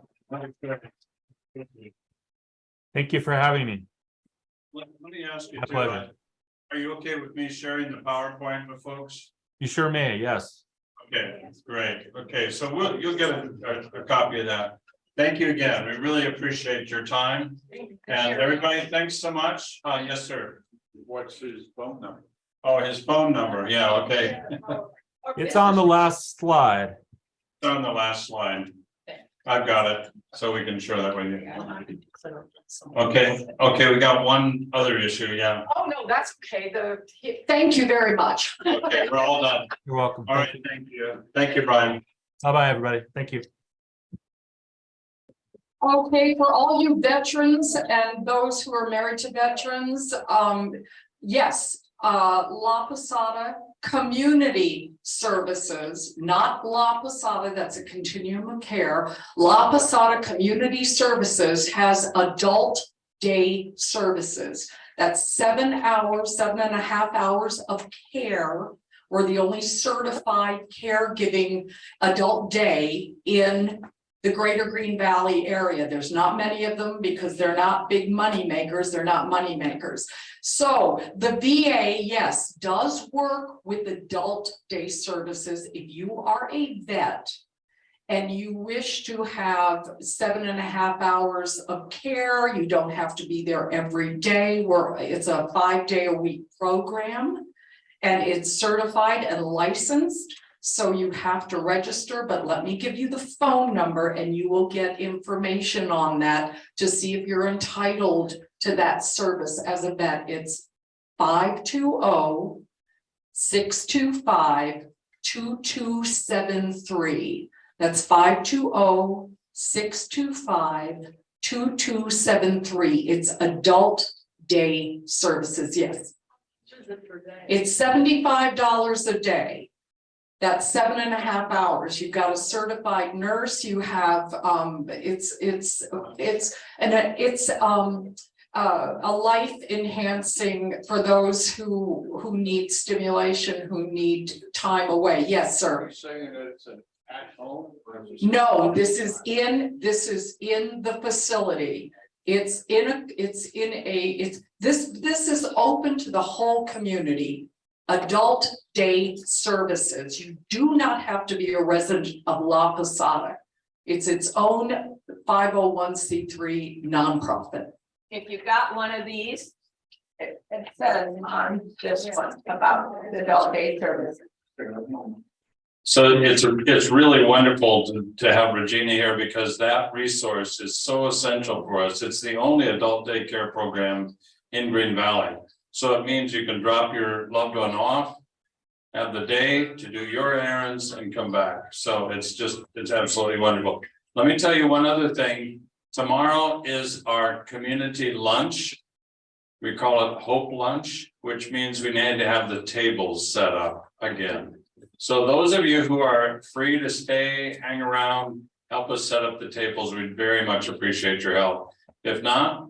Thank you for having me. Let me ask you, My pleasure. Are you okay with me sharing the PowerPoint with folks? You sure may, yes. Okay, great. Okay, so you'll get a copy of that. Thank you again. We really appreciate your time. And everybody, thanks so much. Yes, sir. What's his phone number? Oh, his phone number. Yeah, okay. It's on the last slide. It's on the last slide. I've got it, so we can share that with you. Okay, we got one other issue, yeah. Oh, no, that's okay. Thank you very much. Okay, we're all done. You're welcome. All right, thank you. Thank you, Brian. Bye-bye, everybody. Thank you. Okay, for all you veterans and those who are married to veterans, yes, La Posada Community Services, not La Posada, that's a continuum of care. La Posada Community Services has adult day services. That's 7.5 hours of care. We're the only certified caregiving adult day in the greater Green Valley area. There's not many of them because they're not big money makers. They're not money makers. So the VA, yes, does work with adult day services. If you are a vet and you wish to have 7.5 hours of care, you don't have to be there every day. It's a 5-day-a-week program and it's certified and licensed. So you have to register, but let me give you the phone number and you will get information on that to see if you're entitled to that service as a vet. It's 520-625-2273. That's 520-625-2273. It's adult day services, yes. It's $75 a day. That's 7.5 hours. You've got a certified nurse. You have it's a life enhancing for those who need stimulation, who need time away. Yes, sir. Are you saying that it's an at home? No, this is in the facility. This is open to the whole community. Adult day services. You do not have to be a resident of La Posada. It's its own 501c3 nonprofit. If you've got one of these, it says on this one about the adult day services. So it's really wonderful to have Regina here because that resource is so essential for us. It's the only adult daycare program in Green Valley. So it means you can drop your loved one off, have the day to do your errands and come back. So it's absolutely wonderful. Let me tell you one other thing. Tomorrow is our community lunch. We call it Hope Lunch, which means we need to have the tables set up again. So those of you who are free to stay, hang around, help us set up the tables, we'd very much appreciate your help. If not,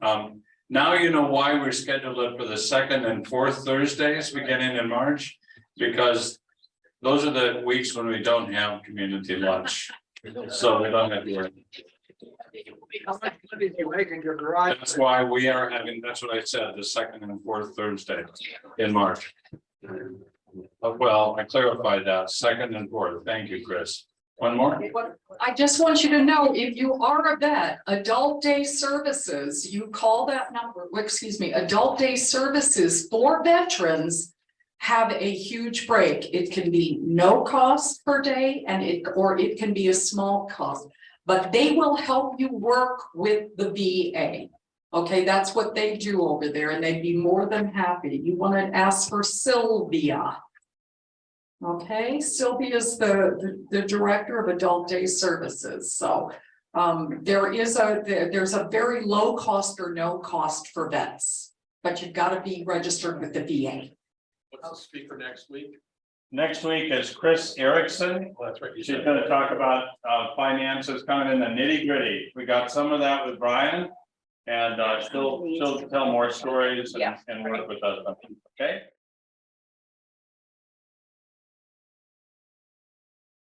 now you know why we scheduled it for the second and fourth Thursdays beginning in March, because those are the weeks when we don't have community lunch. So we don't have to worry. That's why we are having, that's what I said, the second and fourth Thursday in March. Well, I clarified that, second and fourth. Thank you, Chris. One more? I just want you to know, if you are a vet, adult day services, you call that number, excuse me, adult day services for veterans have a huge break. It can be no cost per day and it can be a small cost, but they will help you work with the VA. Okay, that's what they do over there and they'd be more than happy. You want to ask for Sylvia. Okay, Sylvia is the director of adult day services. So there's a very low cost or no cost for vets, but you've got to be registered with the VA. What's the speaker next week? Next week is Chris Erickson. That's right. She's going to talk about finances kind of in the nitty gritty. We got some of that with Brian. And she'll tell more stories and work with us. Okay.